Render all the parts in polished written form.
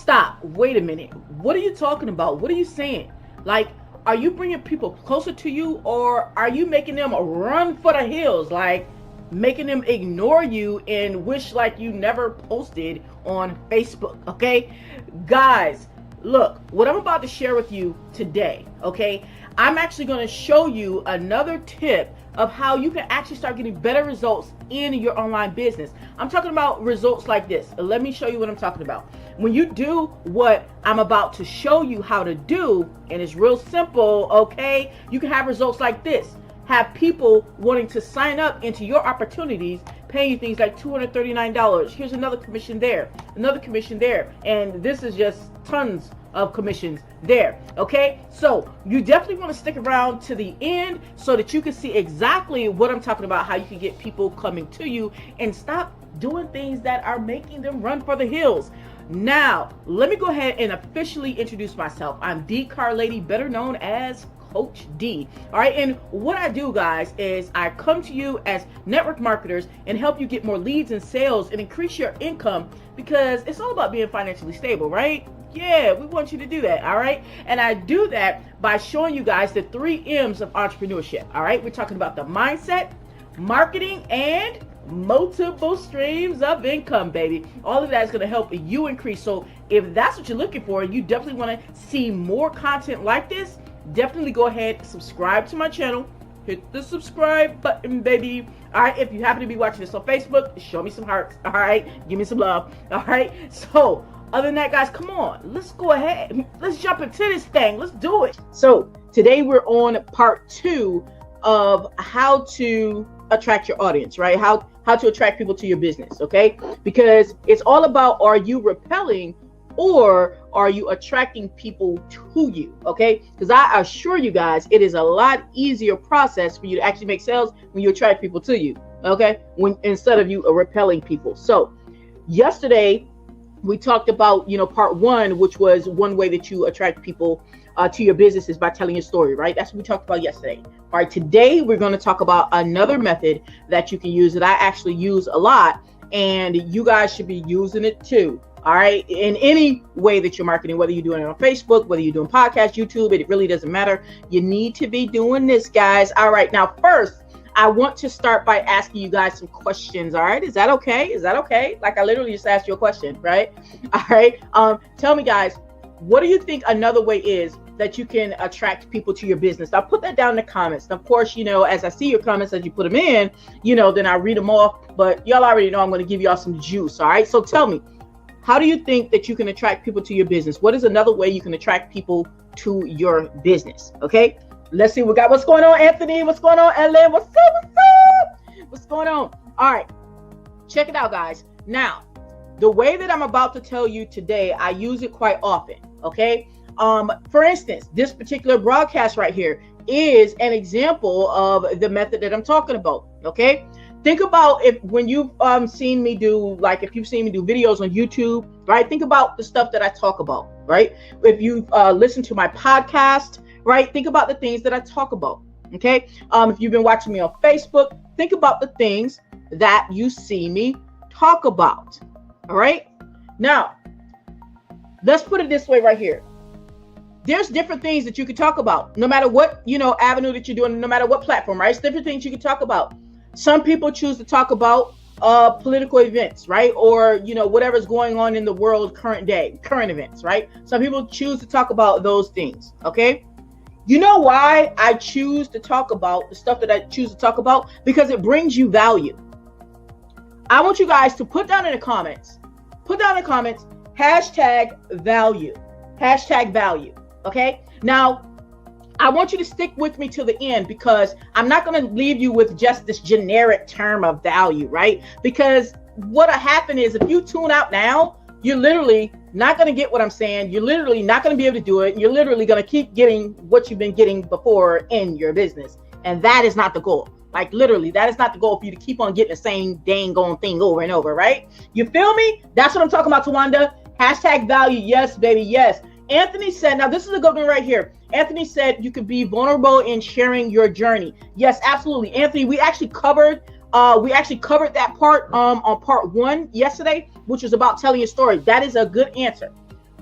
stop, wait a minute. What are you talking about? What are you saying? Like, are you bringing people closer to you, or are you making them run for the hills? Like, making them ignore you and wish like you never posted on Facebook, okay? Guys, look, what I'm about to share with you today, okay? I'm actually going to show you another tip of how you can actually start getting better results in your online business. I'm talking about results like this. Let me show you what I'm talking about. When you do what I'm about to show you how to do, and it's real simple, okay, you can have results like this. Have people wanting to sign up into your opportunities, paying you things like $239. Here's another commission there, another commission there, and this is just tons of commissions there, okay? So you definitely want to stick around to the end so that you can see exactly what I'm talking about, how you can get people coming to you and stop doing things that are making them run for the hills. Now, let me go ahead and officially introduce myself. I'm 𝐘𝐨𝐿ady, better known as Coach D. All right, and what I do, guys, is I come to you as network marketers and help you get more leads and sales and increase your income, because it's all about being financially stable, right? Yeah, we want you to do that, all right? And I do that by showing you guys the 3 M's of entrepreneurship, all right? We're talking about the mindset, marketing, and multiple streams of income, baby. All of that is going to help you increase. So if that's what you're looking for, you definitely want to see more content like this, definitely go ahead, subscribe to my channel, hit the subscribe button, baby. All right, if you happen to be watching this on Facebook, show me some hearts, all right? Give me some love, all right? So other than that, guys, come on, let's go ahead. Let's jump into this thing. Let's do it. So today we're on part 2 of how to attract your audience, right? How to attract people to your business, okay? Because it's all about, are you repelling or are you attracting people to you, okay? Because I assure you guys, it is a lot easier process for you to actually make sales when you attract people to you, okay? Instead of you repelling people. So yesterday we talked about, part 1, which was one way that you attract people to your business is by telling your story, right? That's what we talked about yesterday. All right, today we're going to talk about another method that you can use that I actually use a lot, and you guys should be using it too. All right, in any way that you're marketing, whether you're doing it on Facebook, whether you're doing podcasts, YouTube, it really doesn't matter. You need to be doing this, guys. All right, now first, I want to start by asking you guys some questions. All right, is that okay? Is that okay? Like, I literally just asked you a question, right? All right, tell me, guys, what do you think another way is that you can attract people to your business? Now put that down in the comments. And of course, as I see your comments, as you put them in, then I read them off, but y'all already know I'm going to give y'all some juice. All right, so tell me, how do you think that you can attract people to your business? What is another way you can attract people to your business? Okay, let's see. We got, what's going on, Anthony? What's going on, Ellen? What's up? What's up? What's going on? All right, check it out, guys. Now, the way that I'm about to tell you today, I use it quite often. Okay. For instance, this particular broadcast right here is an example of the method that I'm talking about. Okay. Think about when you've seen me do, like if you've seen me do videos on YouTube, right? Think about the stuff that I talk about, right? If you've listened to my podcast, right? Think about the things that I talk about. Okay. If you've been watching me on Facebook, think about the things that you see me talk about. All right. Now, let's put it this way right here. There's different things that you can talk about, no matter what, avenue that you're doing, no matter what platform, right? It's different things you can talk about. Some people choose to talk about political events, right? Or, whatever's going on in the world, current events, right? Some people choose to talk about those things, okay? You know why I choose to talk about the stuff that I choose to talk about? Because it brings you value. I want you guys to put down in the comments, #value, #value. Okay. Now, I want you to stick with me to the end, because I'm not going to leave you with just this generic term of value, right? Because what'll happen is, if you tune out now, you're literally not going to get what I'm saying. You're literally not going to be able to do it. You're literally going to keep getting what you've been getting before in your business. And that is not the goal. Like, literally, that is not the goal for you to keep on getting the same dang on thing over and over, right? You feel me? That's what I'm talking about, Tawanda. #value. Yes, baby. Yes. Anthony said, now this is a good one right here. Anthony said you could be vulnerable in sharing your journey. Yes, absolutely. Anthony, we actually covered that part on part 1 yesterday, which was about telling your story. That is a good answer.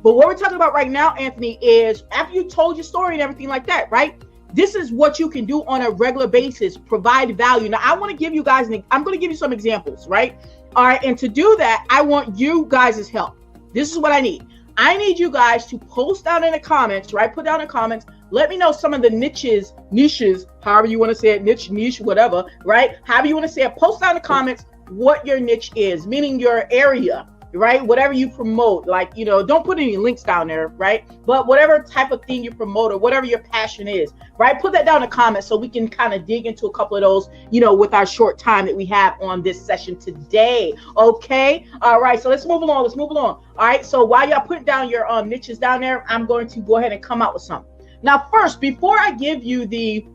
But what we're talking about right now, Anthony, is after you told your story and everything like that, right? This is what you can do on a regular basis, provide value. Now, I want to give you guys, I'm going to give you some examples, right? All right. And to do that, I want you guys' help. This is what I need. I need you guys to post down in the comments, right? Put down in the comments. Let me know some of the niches, however you want to say it, niche, whatever, right? However you want to say it. Post down in the comments what your niche is, meaning your area, right? Whatever you promote, like, you know, don't put any links down there, right? But whatever type of thing you promote or whatever your passion is, right? Put that down in the comments so we can kind of dig into a couple of those, you know, with our short time that we have on this session today. Okay. All right. So let's move along. All right. So while y'all put down your niches down there, I'm going to go ahead and come out with some. Now, first, before I give you the,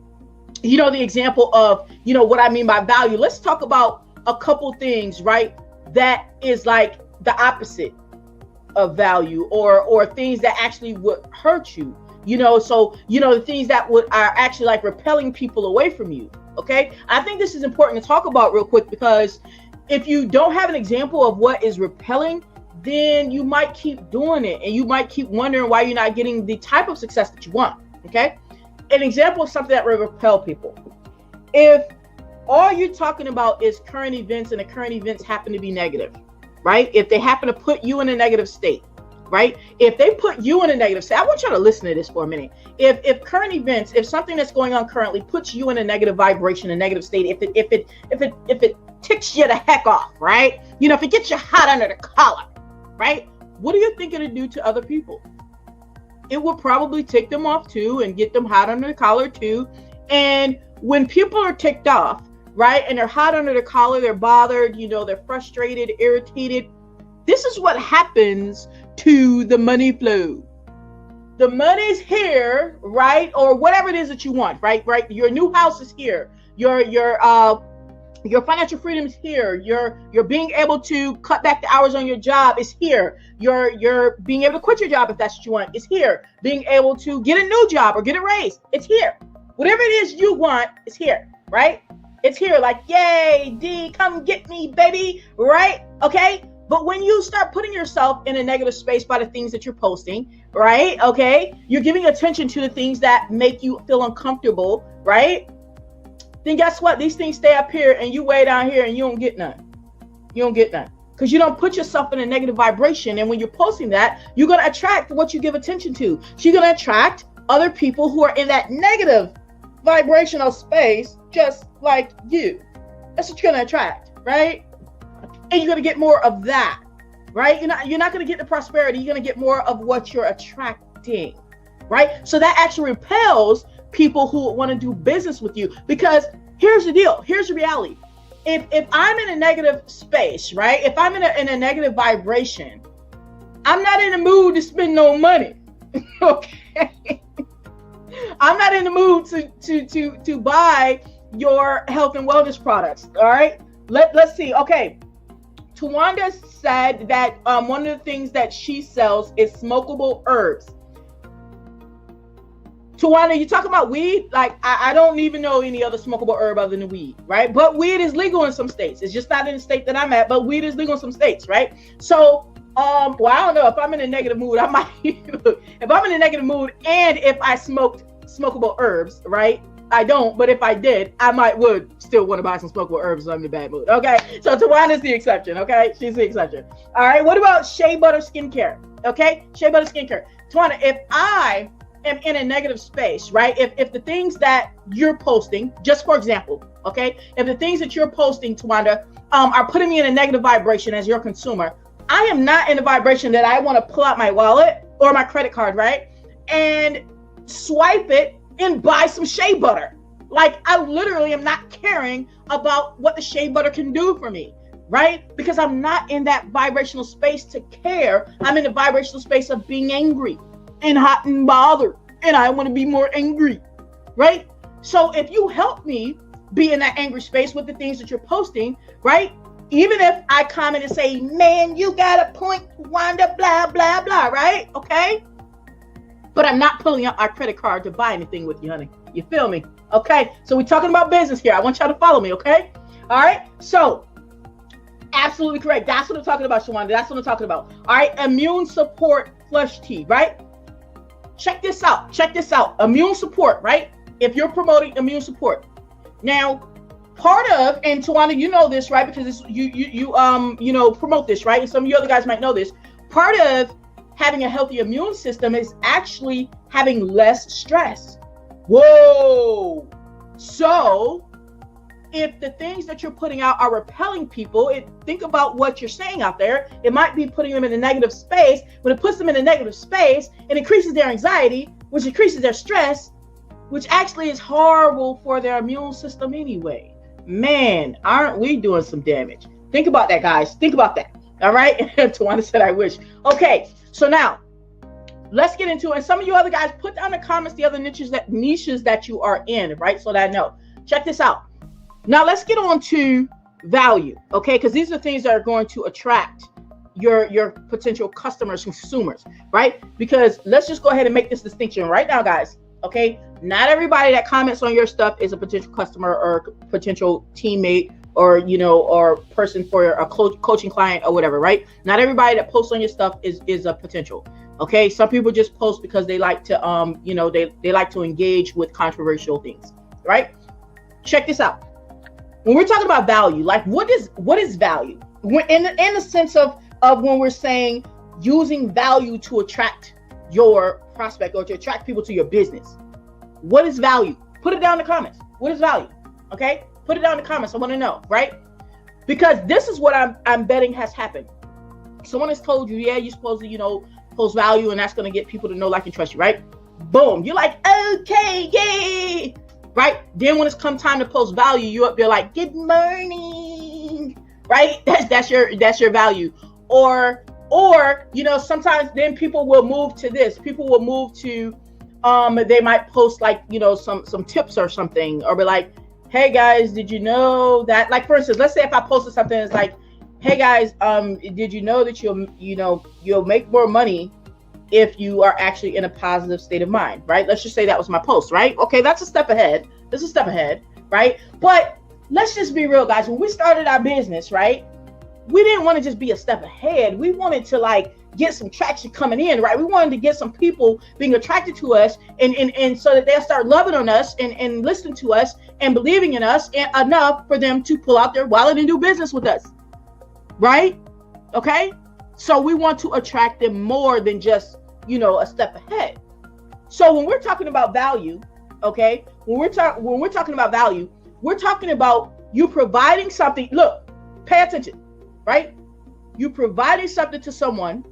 you know, the example of, you know, what I mean by value, let's talk about a couple things, right? That is like the opposite of value, or things that actually would hurt you, you know. So, you know, the things that are actually like repelling people away from you. Okay. I think this is important to talk about real quick, because if you don't have an example of what is repelling, then you might keep doing it and you might keep wondering why you're not getting the type of success that you want. Okay. An example of something that will repel people. If all you're talking about is current events and the current events happen to be negative, right? If they happen to put you in a negative state, right? If they put you in a negative state, I want you to listen to this for a minute. If current events, if something that's going on currently puts you in a negative vibration, a negative state, if it ticks you the heck off, right? You know, if it gets you hot under the collar, right? What do you think it'll do to other people? It will probably tick them off too and get them hot under the collar too. And when people are ticked off, right, and they're hot under the collar, they're bothered, you know, they're frustrated, irritated, this is what happens to the money flow. The money's here, right? Or whatever it is that you want, right? Your new house is here. Your financial freedom is here. You're being able to cut back the hours on your job is here. You're being able to quit your job if that's what you want is here. Being able to get a new job or get a raise, it's here. Whatever it is you want is here, right? It's here, like, yay, D, come get me, baby, right? Okay. But when you start putting yourself in a negative space by the things that you're posting, right? Okay. You're giving attention to the things that make you feel uncomfortable, right? Then guess what? These things stay up here and you way down here and you don't get none. You don't get none because you don't put yourself in a negative vibration. And when you're posting that, you're going to attract what you give attention to. So you're going to attract other people who are in that negative vibrational space, just like you. That's what you're going to attract, right? And you're going to get more of that, right? You're not going to get the prosperity. You're going to get more of what you're attracting, right? So that actually repels people who want to do business with you, because here's the deal. Here's the reality. If I'm in a negative space, right? If I'm in a negative vibration, I'm not in the mood to spend no money. Okay. I'm not in the mood to buy your health and wellness products. All right. Let's see. Okay. Tawanda said that one of the things that she sells is smokable herbs. Tawanda, you talking about weed? Like, I don't even know any other smokable herb other than weed, right? But weed is legal in some states. It's just not in the state that I'm at, but weed is legal in some states, right? So, well, I don't know. If I'm in a negative mood, I might, if I'm in a negative mood and if I smoked smokable herbs, right? I don't, but if I did, I would still want to buy some smokable herbs if I'm in a bad mood. Okay, so Tawanda's the exception. Okay, she's the exception. All right, what about shea butter skincare? Okay, shea butter skincare. Tawanda, if I am in a negative space, right? If the things that you're posting, just for example, okay, if the things that you're posting, Tawanda, are putting me in a negative vibration as your consumer, I am not in a vibration that I want to pull out my wallet or my credit card, right, and swipe it and buy some shea butter. Like, I literally am not caring about what the shea butter can do for me, right? Because I'm not in that vibrational space to care. I'm in the vibrational space of being angry and hot and bothered, and I want to be more angry, right? So if you help me be in that angry space with the things that you're posting, right? Even if I comment and say, man, you got a point, Wanda, blah, blah, blah, right? Okay. But I'm not pulling out my credit card to buy anything with you, honey. You feel me? Okay. So we're talking about business here. I want y'all to follow me. Okay. All right. So absolutely correct. That's what I'm talking about, Shawanda. That's what I'm talking about. All right. Immune support flush tea, right? Check this out. Check this out. Immune support, right? If you're promoting immune support. Now, part of, and Tawana, you know this, right? Because it's, you promote this, right? And some of you other guys might know this. Part of having a healthy immune system is actually having less stress. Whoa. So if the things that you're putting out are repelling people, think about what you're saying out there. It might be putting them in a negative space. When it puts them in a negative space, it increases their anxiety, which increases their stress, which actually is horrible for their immune system anyway. Man, aren't we doing some damage? Think about that, guys. Think about that. All right. Tawana said, I wish. Okay. So now let's get into it. And some of you other guys, put down in the comments the other niches that you are in, right? So that I know. Check this out. Now let's get on to value, okay? Because these are things that are going to attract your potential customers, consumers, right? Because let's just go ahead and make this distinction right now, guys, okay? Not everybody that comments on your stuff is a potential customer or potential teammate or, or person for a coaching client or whatever, right? Not everybody that posts on your stuff is a potential, okay? Some people just post because they like to, they like to engage with controversial things, right? Check this out. When we're talking about value, like what is value? In the sense of when we're saying using value to attract your prospect or to attract people to your business. What is value? Put it down in the comments. What is value? Okay? Put it down in the comments. I want to know, right? Because this is what I'm betting has happened. Someone has told you, yeah, you're supposed to, post value and that's going to get people to know, like, and trust you, right? Boom. You're like, okay, yay. Right? Then when it's come time to post value, you up there like, good morning, right? That's your value. Or sometimes then people will move to this. People will move to, they might post like, some tips or something, or be like, hey guys, did you know that, like, for instance, let's say if I posted something, it's like, hey guys, did you know that you'll make more money if you are actually in a positive state of mind, right? Let's just say that was my post, right? Okay, that's a step ahead. This is a step ahead, right? But let's just be real, guys. When we started our business, right, we didn't want to just be a step ahead. We wanted to like get some traction coming in, right? We wanted to get some people being attracted to us and so that they'll start loving on us and listening to us and believing in us and enough for them to pull out their wallet and do business with us, right? Okay? So we want to attract them more than just, a step ahead. So when we're talking about value, okay, when we're talking about value, we're talking about you providing something. Look, pay attention, right? You providing something to someone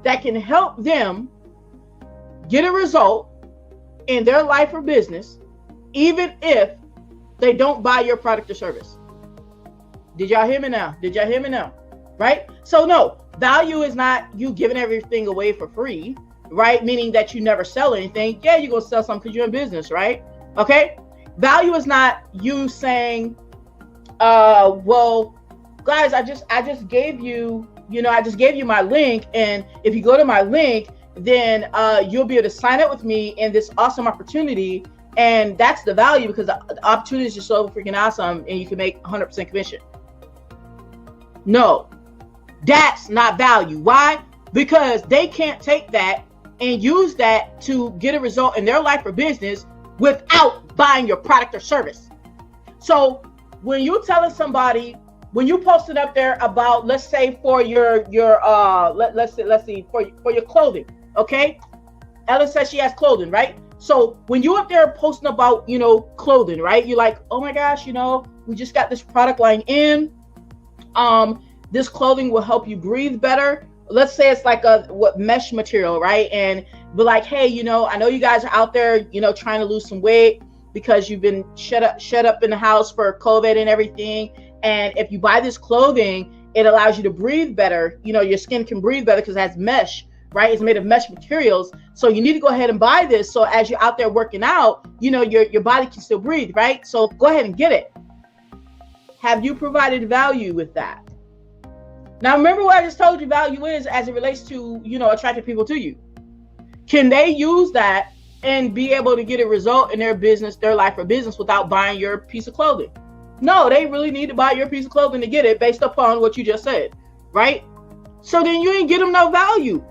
that can help them get a result in their life or business, even if they don't buy your product or service. Did y'all hear me now? Right? So no, value is not you giving everything away for free, right? Meaning that you never sell anything. Yeah, you're going to sell something because you're in business, right? Okay. Value is not you saying, well, guys, I just gave you, I just gave you my link. And if you go to my link, then you'll be able to sign up with me in this awesome opportunity. And that's the value, because the opportunity is just so freaking awesome and you can make 100% commission. No, that's not value. Why? Because they can't take that and use that to get a result in their life or business without buying your product or service. So when you're telling somebody, when you post it up there about, let's say for your let's see for your clothing, okay? Ellen says she has clothing, right? So when you up there posting about, clothing, right? You're like, oh my gosh, we just got this product line in. This clothing will help you breathe better. Let's say it's like mesh material, right? And be like, hey, I know you guys are out there, trying to lose some weight because you've been shut up in the house for COVID and everything. And if you buy this clothing, it allows you to breathe better. Your skin can breathe better because it has mesh, right? It's made of mesh materials. So you need to go ahead and buy this. So as you're out there working out, your body can still breathe, right? So go ahead and get it. Have you provided value with that? Now, remember what I just told you value is as it relates to, attracting people to you. Can they use that and be able to get a result in their business, their life or business without buying your piece of clothing? No, they really need to buy your piece of clothing to get it based upon what you just said, right? So then you ain't get them no value.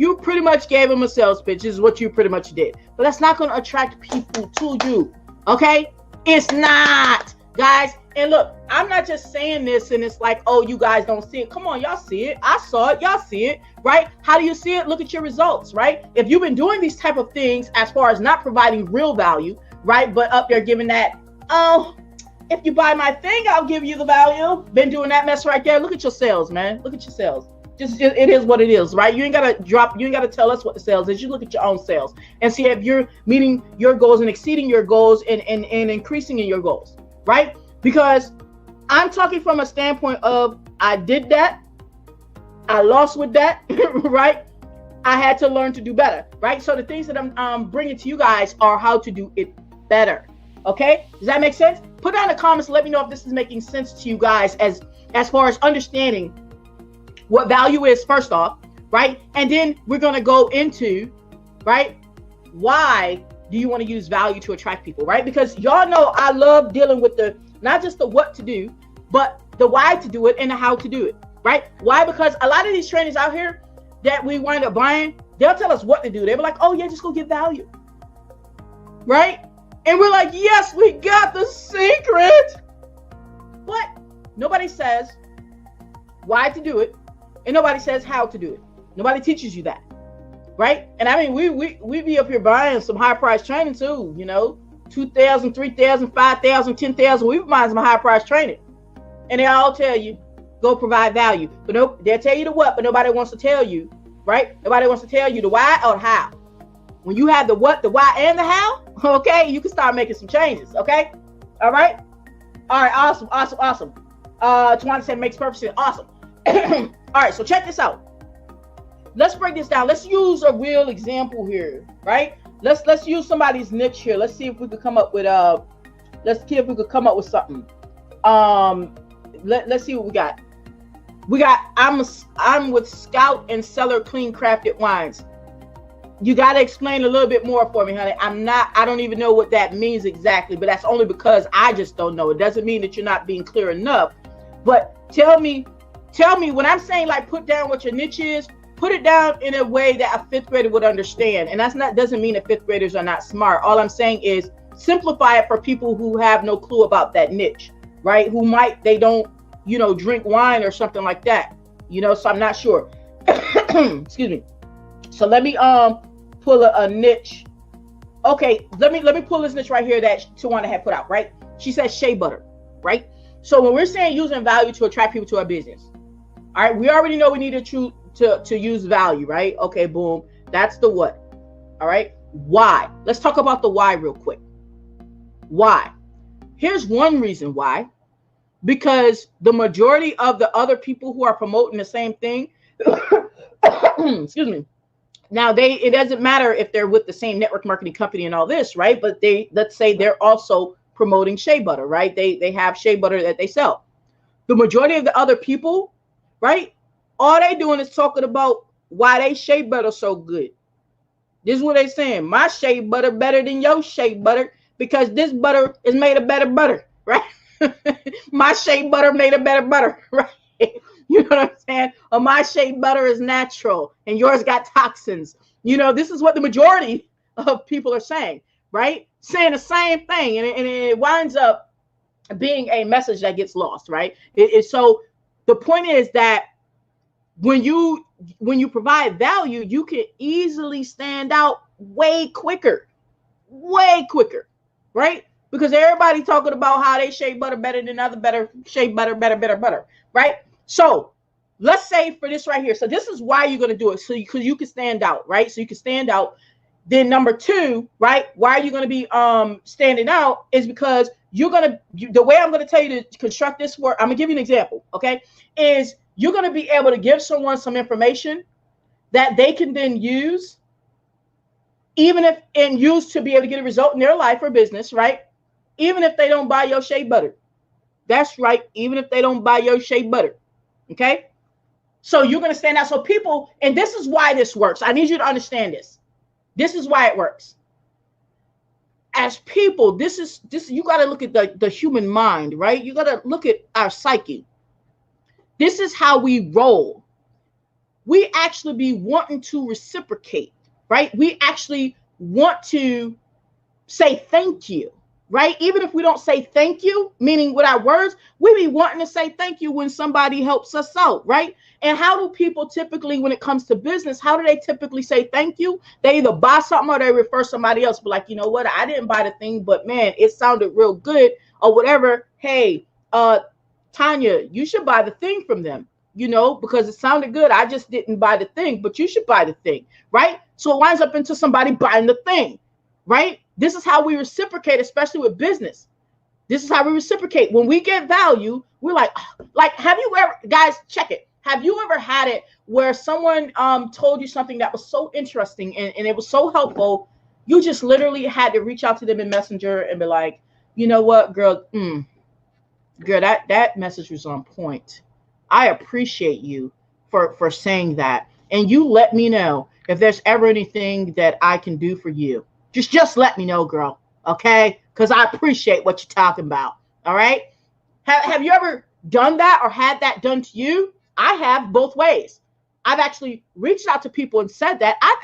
You pretty much gave them a sales pitch. This is what you pretty much did. But that's not going to attract people to you. Okay? It's not, guys. And look, I'm not just saying this and it's like, oh, you guys don't see it. Come on, y'all see it. I saw it. Y'all see it, right? How do you see it? Look at your results, right? If you've been doing these type of things as far as not providing real value, right? But up there giving that, oh, if you buy my thing, I'll give you the value. Been doing that mess right there. Look at your sales, man. Look at your sales. Just it is what it is, right? You ain't gotta tell us what the sales is. You look at your own sales and see if you're meeting your goals and exceeding your goals and increasing in your goals, right? Because I'm talking from a standpoint of I did that, I lost with that, right? I had to learn to do better, right? So the things that I'm bringing to you guys are how to do it better. Okay, does that make sense? Put down in the comments, let me know if this is making sense to you guys as far as understanding what value is first off, right? And then we're going to go into, right, why do you want to use value to attract people, right? Because y'all know I love dealing with the, not just the what to do, but the why to do it and the how to do it, right? Why? Because a lot of these trainers out here that we wind up buying, they'll tell us what to do. They'll be like, oh yeah, just go get value, right? And we're like, yes, we got the secret. But nobody says why to do it. And nobody says how to do it. Nobody teaches you that, right? And I mean, we be up here buying some high price training too, you know, 2,000, 3,000, 5,000, 10,000. We be buying some high price training, and they all tell you go provide value, but no, they'll tell you the what, but nobody wants to tell you, right? Nobody wants to tell you the why or the how. When you have the what, the why, and the how, okay, you can start making some changes. Okay, all right, awesome. Tawana said makes perfect sense. Awesome. All right, so check this out. Let's break this down. Let's use a real example here, right? Let's use somebody's niche here. Let's see if we could come up with something. Let's see what we got. I'm with 𝐘𝐞 and seller clean crafted wines. You got to explain a little bit more for me, honey. I don't even know what that means exactly, but that's only because I just don't know. It doesn't mean that you're not being clear enough. But tell me when I'm saying like put down what your niche is, put it down in a way that a fifth grader would understand. And doesn't mean that fifth graders are not smart. All I'm saying is simplify it for people who have no clue about that niche, right? They don't, drink wine or something like that, so I'm not sure. Excuse me. So let me pull a niche. Okay, let me pull this niche right here that Tawana had put out, right? She says shea butter, right? So when we're saying using value to attract people to our business, all right, we already know we need to use value, right? Okay, boom. That's the what. All right. Why? Let's talk about the why real quick. Why? Here's one reason why. Because the majority of the other people who are promoting the same thing, excuse me. Now it doesn't matter if they're with the same network marketing company and all this, right? But let's say they're also promoting shea butter, right? They have shea butter that they sell. The majority of the other people, right? All they doing is talking about why they shea butter so good. This is what they saying. My shea butter better than your shea butter because this butter is made of better butter, right? My shea butter made of better butter, right? You know what I'm saying? Or my shea butter is natural and yours got toxins. This is what the majority of people are saying, right? Saying the same thing. And it winds up being a message that gets lost, right? So the point is that when you provide value, you can easily stand out way quicker, right? Because everybody talking about how they shea butter better than other better shea butter, better, right? So let's say for this right here. So this is why you're going to do it. So because you can stand out, right? So you can stand out. Then number two, right? Why are you going to be standing out is because the way I'm going to tell you to construct this work, I'm going to give you an example, okay? Is you're going to be able to give someone some information that they can then use, use to be able to get a result in their life or business, right? Even if they don't buy your shea butter. That's right. Even if they don't buy your shea butter. Okay. So you're going to stand out. So people, and this is why this works. I need you to understand this. This is why it works. As people, this you got to look at the human mind, right? You got to look at our psyche. This is how we roll. we actually be wanting to reciprocate, right? We actually want to say thank you, right? Even if we don't say thank you, meaning with our words, we be wanting to say thank you when somebody helps us out, right? And how do people typically, when it comes to business, how do they typically say thank you? They either buy something or they refer somebody else. But like, you know what? I didn't buy the thing, but man, it sounded real good or whatever. Hey, Tanya, you should buy the thing from them, you know, because it sounded good. I just didn't buy the thing, but you should buy the thing, right? So it winds up into somebody buying the thing, right? This is how we reciprocate, especially with business. This is how we reciprocate. When we get value, we're like, have you ever, guys, check it. Have you ever had it where someone told you something that was so interesting and it was so helpful, you just literally had to reach out to them in Messenger and be like, you know what, girl, girl, that message was on point. I appreciate you for saying that. And you let me know if there's ever anything that I can do for you. Just let me know, girl. Okay? Because I appreciate what you're talking about. All right? Have you ever done that or had that done to you? I have both ways. I've actually reached out to people and said that. I've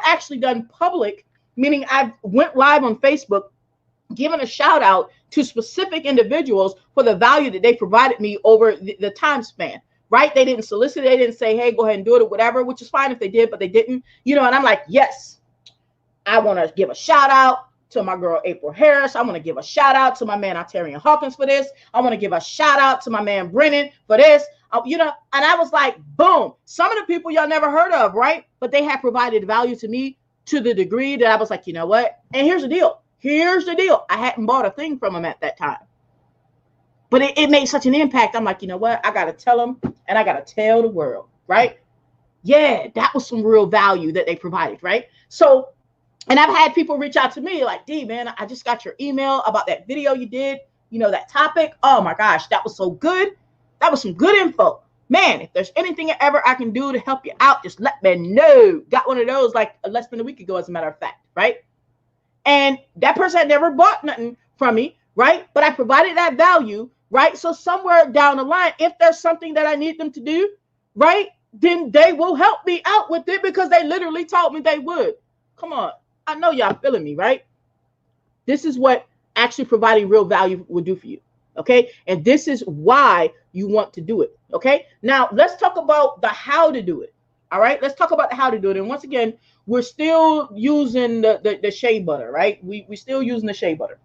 actually done public, meaning I went live on Facebook, given a shout out to specific individuals for the value that they provided me over the time span, right? They didn't solicit. They didn't say, hey, go ahead and do it or whatever, which is fine if they did, but they didn't, you know, and I'm like, yes, I want to give a shout out to my girl, April Harris. I want to give a shout out to my man, 𝐬𝐭𝐫𝐞 Hawkins for this. I want to give a shout out to my man, Brennan for this, you know, and I was like, boom, some of the people y'all never heard of, right? But they have provided value to me to the degree that I was like, you know what? And here's the deal. Here's the deal. I hadn't bought a thing from them at that time. But it made such an impact. I'm like, you know what? I got to tell them and I got to tell the world, right? Yeah, that was some real value that they provided, right? So, and I've had people reach out to me like, D, man, I just got your email about that video you did, you know, that topic. Oh my gosh, that was so good. That was some good info. Man, if there's anything ever I can do to help you out, just let me know. Got one of those like less than a week ago, as a matter of fact, right? And that person had never bought nothing from me, right? But I provided that value, right? So somewhere down the line, if there's something that I need them to do, right, then they will help me out with it because they literally told me they would. Come on. I know y'all feeling me, right? This is what actually providing real value will do for you, okay? And this is why you want to do it, okay? Now, let's talk about the how to do it, all right? Let's talk about the how to do it. And once again, we're still using the shea butter, right? We still using the shea butter.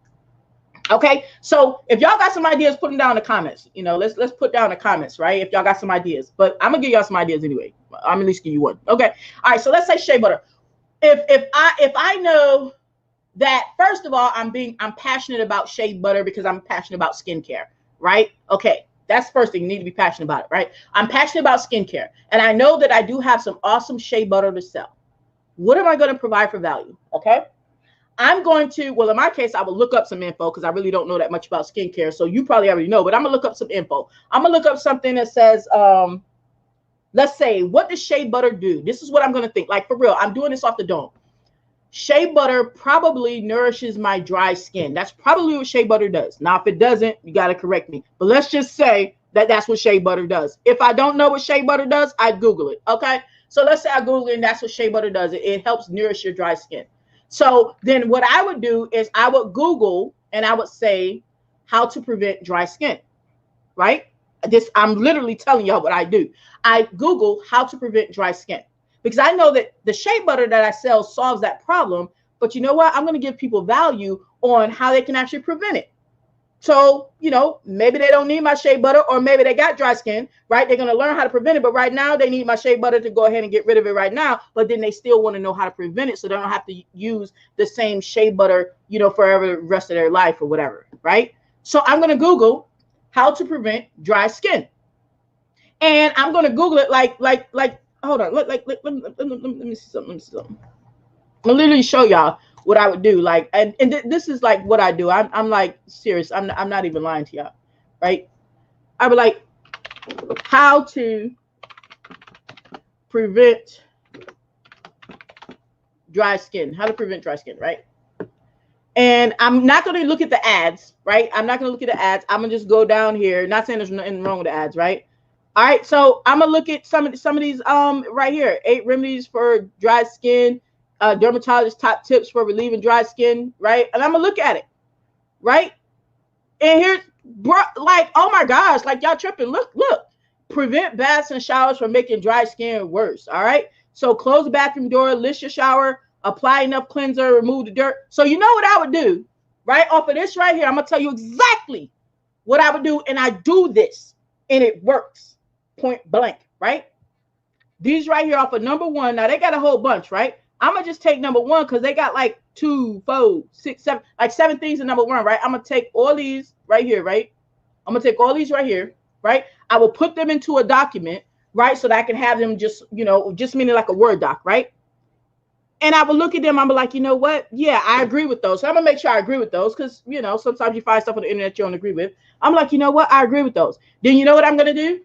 Okay, so if y'all got some ideas, put them down in the comments. You know, let's put down in the comments, right? If y'all got some ideas, but I'm gonna give y'all some ideas anyway. I'm at least give you one. Okay, all right. So let's say shea butter. If I know that, first of all, I'm passionate about shea butter because I'm passionate about skincare, right? Okay, that's the first thing. You need to be passionate about it, right? I'm passionate about skincare, and I know that I do have some awesome shea butter to sell. What am I going to provide for value? Okay. I'm going to, well, in my case, I will look up some info because I really don't know that much about skincare. So you probably already know, but I'm going to look up some info. I'm going to look up something that says, let's say, what does shea butter do? This is what I'm going to think. Like, for real, I'm doing this off the dome. Shea butter probably nourishes my dry skin. That's probably what shea butter does. Now, if it doesn't, you got to correct me. But let's just say that that's what shea butter does. If I don't know what shea butter does, I'd Google it. Okay. So let's say I Google it and that's what shea butter does. It helps nourish your dry skin. So then what I would do is I would Google and I would say how to prevent dry skin, right? I'm literally telling y'all what I do. I Google how to prevent dry skin because I know that the shea butter that I sell solves that problem. But you know what? I'm going to give people value on how they can actually prevent it. So, you know, maybe they don't need my shea butter or maybe they got dry skin, right? They're going to learn how to prevent it. But right now they need my shea butter to go ahead and get rid of it right now. But then they still want to know how to prevent it so they don't have to use the same shea butter, you know, forever the rest of their life or whatever, right? So I'm going to Google how to prevent dry skin. And I'm going to Google it like, hold on. Let me see something. I'll literally show y'all what I would do. Like, and this is like what I do. I'm like serious. I'm not even lying to y'all, right? I would like how to prevent dry skin. How to prevent dry skin, right? And I'm not going to look at the ads, right? I'm not going to look at the ads. I'm going to just go down here. Not saying there's nothing wrong with the ads, right? All right, so I'm gonna look at some of these right here. 8 remedies for dry skin, dermatologist top tips for relieving dry skin, right? And I'm gonna look at it, right? And here's like, oh my gosh, like y'all tripping. Look, prevent baths and showers from making dry skin worse. All right, so close the bathroom door, list your shower, apply enough cleanser, remove the dirt. So you know what I would do, right? Off of this right here, I'm gonna tell you exactly what I would do, and I do this, and it works. Point blank, right? These right here off of number 1. Now they got a whole bunch, right? I'm gonna just take number 1 because they got like 2, 4, 6, 7, like 7 things in number 1, right? I'm gonna take all these right here, right? I'm gonna take all these right here, right? I will put them into a document, right? So that I can have them just, just meaning like a Word doc, right? And I will look at them. I'm like, you know what? Yeah, I agree with those. So I'm gonna make sure I agree with those because sometimes you find stuff on the internet you don't agree with. I'm like, you know what? I agree with those. Then you know what I'm gonna do?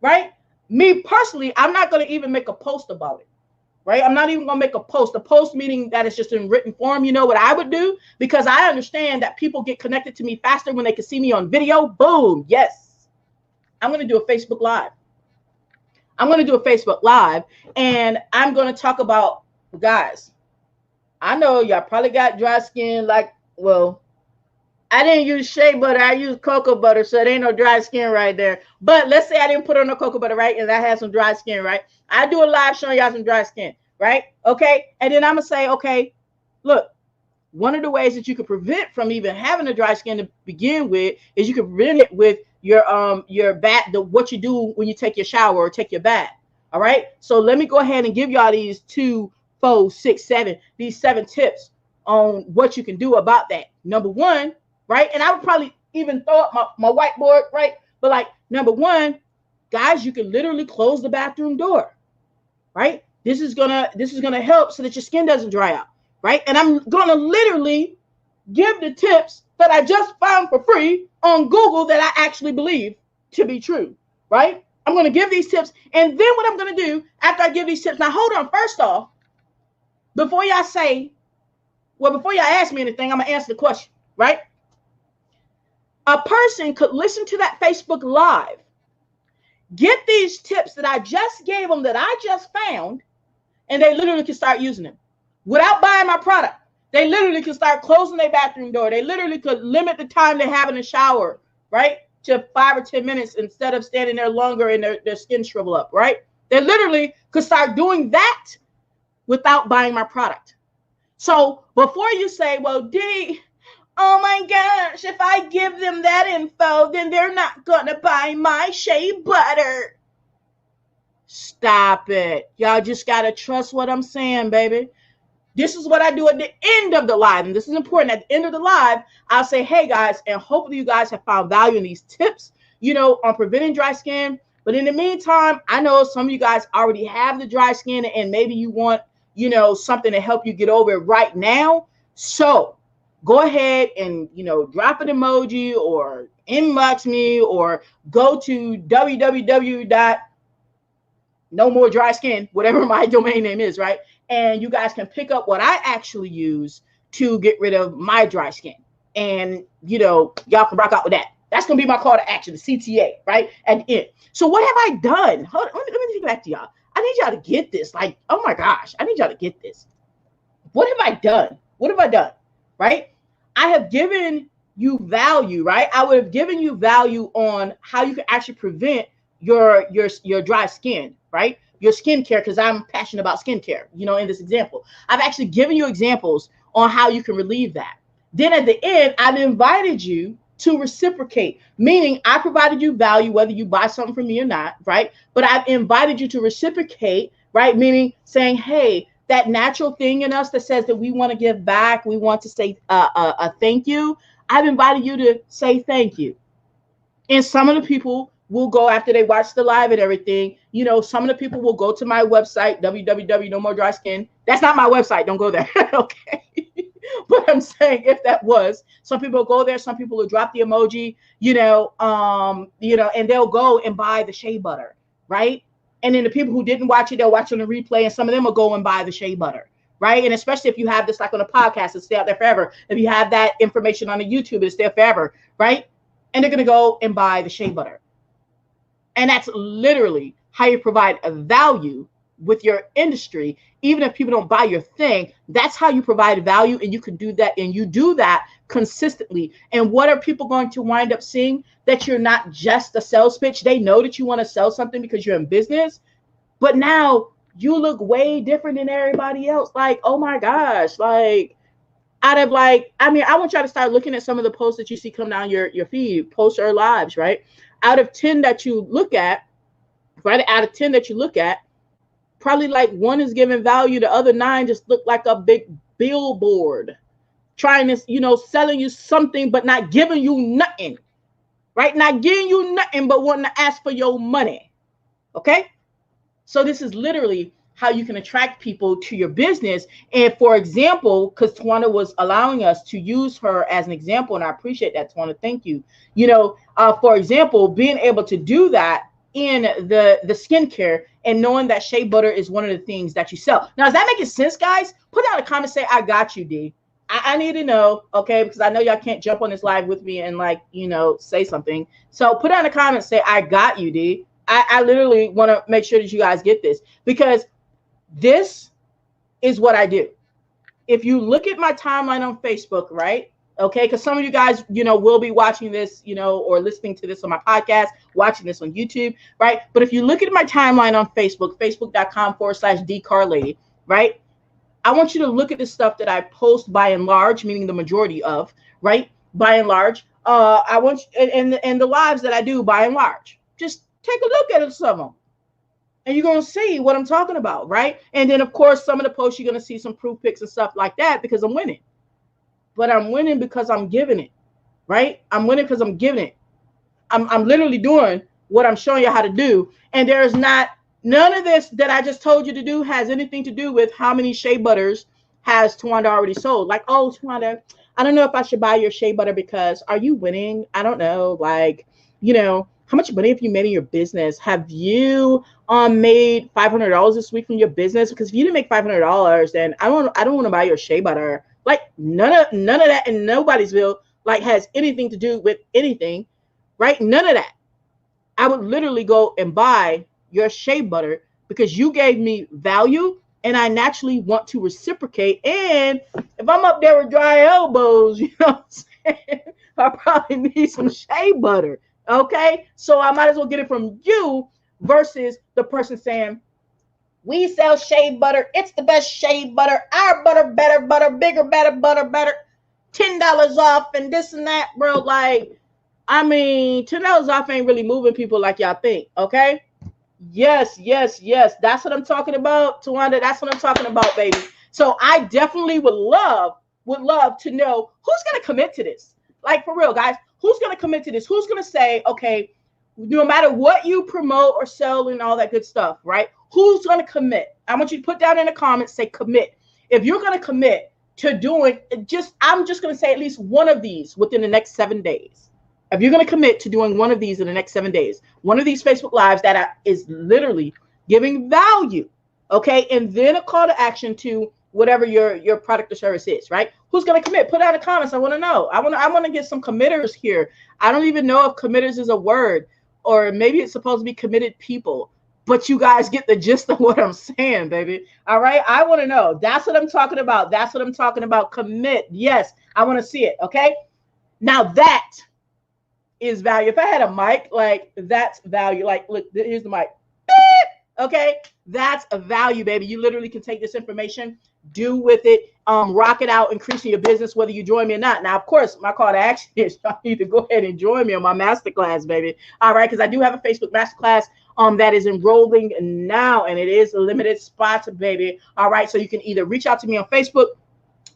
Right? Me personally, I'm not going to even make a post about it. Right? I'm not even going to make a post. A post meaning that it's just in written form. You know what I would do? Because I understand that people get connected to me faster when they can see me on video. Boom. Yes. I'm going to do a Facebook Live. I'm going to do a Facebook Live, and I'm going to talk about, guys, I know y'all probably got dry skin like, well, I didn't use shea butter. I used cocoa butter, so there ain't no dry skin right there. But let's say I didn't put on no cocoa butter, right? And I had some dry skin, right? I do a live showing y'all some dry skin, right? Okay. And then I'm going to say, okay, look, one of the ways that you can prevent from even having a dry skin to begin with is you can prevent it with your bath, what you do when you take your shower or take your bath. All right. So let me go ahead and give y'all these 2, 4, 6, 7, these 7 tips on what you can do about that. Number 1, right? And I would probably even throw up my whiteboard, right? But like number 1, guys, you can literally close the bathroom door, right? This is gonna help so that your skin doesn't dry out, right? And I'm gonna literally give the tips that I just found for free on Google that I actually believe to be true, right? I'm gonna give these tips, and then what I'm gonna do after I give these tips, now hold on, first off, before y'all ask me anything, I'm gonna answer the question, right? A person could listen to that Facebook Live, get these tips that I just gave them, that I just found, and they literally can start using them without buying my product. They literally can start closing their bathroom door. They literally could limit the time they have in the shower, right, to 5 or 10 minutes instead of standing there longer and their skin shrivel up, right? They literally could start doing that without buying my product. So before you say, well, D, oh my gosh, if I give them that info, then they're not going to buy my shea butter. Stop it. Y'all just got to trust what I'm saying, baby. This is what I do at the end of the live. And this is important. At the end of the live, I'll say, hey, guys, and hopefully you guys have found value in these tips, on preventing dry skin. But in the meantime, I know some of you guys already have the dry skin, and maybe you want, something to help you get over it right now. So go ahead and, drop an emoji or inbox me or go to www.nomordryskin, whatever my domain name is, right? And you guys can pick up what I actually use to get rid of my dry skin. And, y'all can rock out with that. That's going to be my call to action, the CTA, right? At the end. So what have I done? Hold on, let me think back to y'all. I need y'all to get this. Like, oh my gosh, I need y'all to get this. What have I done? What have I done? Right? I have given you value, right? I would have given you value on how you can actually prevent your dry skin, right? Your skincare, because I'm passionate about skincare, in this example. I've actually given you examples on how you can relieve that. Then at the end, I've invited you to reciprocate, meaning I provided you value, whether you buy something from me or not, right? But I've invited you to reciprocate, right? Meaning saying, hey, that natural thing in us that says that we want to give back, we want to say a thank you. I've invited you to say thank you. And some of the people will go after they watch the live and everything. Some of the people will go to my website, www.nomordryskin. That's not my website. Don't go there. Okay. But I'm saying if that was, some people will go there. Some people will drop the emoji, and they'll go and buy the shea butter, right? And then the people who didn't watch it, they'll watch on the replay, and some of them will go and buy the shea butter, right? And especially if you have this like on a podcast, it'll stay out there forever. If you have that information on the YouTube, it'll stay forever, right? And they're going to go and buy the shea butter. And that's literally how you provide a value with your industry. Even if people don't buy your thing, that's how you provide value, and you can do that, and you do that consistently. And what are people going to wind up seeing? That you're not just a sales pitch. They know that you want to sell something because you're in business, but now you look way different than everybody else. Like, oh my gosh, like out of like, I mean, I want y'all to start looking at some of the posts that you see come down your feed, posts or lives, right? Out of 10 that you look at, right? Out of 10 that you look at, probably like 1 is giving value. The other 9 just look like a big billboard trying to, you know, selling you something, but not giving you nothing, right? Not giving you nothing, but wanting to ask for your money. Okay. So this is literally how you can attract people to your business. And for example, because Tawana was allowing us to use her as an example, and I appreciate that, Tawana. Thank you. You know, for example, being able to do that in the skincare and knowing that shea butter is one of the things that you sell. Now, is that making sense, guys? Put down a comment, say, I got you, D. I need to know, okay, because I know y'all can't jump on this live with me and like, you know, say something. So put down a comment, say, I got you, D. I literally want to make sure that you guys get this, because this is what I do. If you look at my timeline on Facebook, right? Okay, because some of you guys, you know, will be watching this, you know, or listening to this on my podcast, watching this on YouTube, right? But if you look at my timeline on Facebook, facebook.com/𝐷CarLady, right? I want you to look at the stuff that I post by and large, meaning the majority of, right? By and large, I want you, and the lives that I do by and large. Just take a look at some of them, and you're going to see what I'm talking about, right? And then, of course, some of the posts, you're going to see some proof pics and stuff like that because I'm winning. But I'm winning because I'm giving it, right? I'm winning because I'm giving it. I'm literally doing what I'm showing you how to do. And there's none of this that I just told you to do has anything to do with how many shea butters has Tawanda already sold. Like, oh, Tawanda, I don't know if I should buy your shea butter because are you winning? I don't know. Like, you know, how much money have you made in your business? Have you made $500 this week from your business? Because if you didn't make $500, then I don't want to buy your shea butter. Like none of that in nobody's bill like has anything to do with anything, right? None of that. I would literally go and buy your shea butter because you gave me value, and I naturally want to reciprocate. And if I'm up there with dry elbows, you know what I'm saying, I probably need some shea butter. Okay, so I might as well get it from you versus the person saying, we sell shea butter. It's the best shea butter. Our butter, better butter, bigger, better butter, better. $10 off and this and that, bro. Like, I mean, $10 off ain't really moving people like y'all think, okay? Yes. That's what I'm talking about, Tawanda. That's what I'm talking about, baby. So I definitely would love to know who's going to commit to this. Like, for real, guys. Who's going to commit to this? Who's going to say, okay, no matter what you promote or sell and all that good stuff, right? Who's going to commit? I want you to put down in the comments, say commit. If you're going to commit to doing I'm just going to say at least one of these within the next 7 days. If you're going to commit to doing one of these in the next 7 days, one of these Facebook Lives that is literally giving value, okay? And then a call to action to whatever your product or service is, right? Who's going to commit? Put out in the comments. I want to know. I want to get some committers here. I don't even know if committers is a word, or maybe it's supposed to be committed people, but you guys get the gist of what I'm saying, baby. All right. I want to know. That's what I'm talking about. That's what I'm talking about. Commit. Yes. I want to see it. Okay. Now that is value. If I had a mic, like that's value. Like, look, here's the mic. Okay. That's a value, baby. You literally can take this information, do with it, rock it out, increasing your business, whether you join me or not. Now, of course, my call to action is y'all need to go ahead and join me on my masterclass, baby. All right, because I do have a Facebook masterclass that is enrolling now, and it is a limited spot, baby. All right, so you can either reach out to me on Facebook,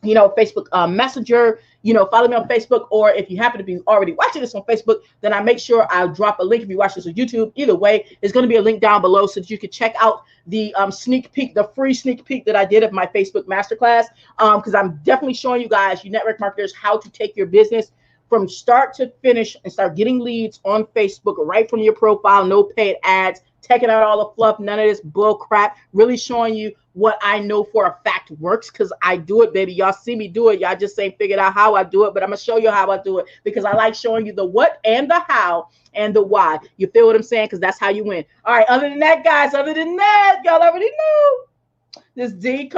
you know, Facebook Messenger, you know, follow me on Facebook, or if you happen to be already watching this on Facebook, then I make sure I'll drop a link. If you watch this on YouTube, either way, there's going to be a link down below so that you can check out the sneak peek, the free sneak peek that I did of my Facebook masterclass, because I'm definitely showing you guys, you network marketers, how to take your business from start to finish and start getting leads on Facebook right from your profile, no paid ads, taking out all the fluff, none of this bull crap, really showing you what I know for a fact works, because I do it, baby. Y'all see me do it. Y'all just ain't figured out how I do it, but I'm gonna show you how I do it, because I like showing you the what and the how and the why. You feel what I'm saying? Because that's how you win. All right, other than that, guys, other than that, y'all already know this D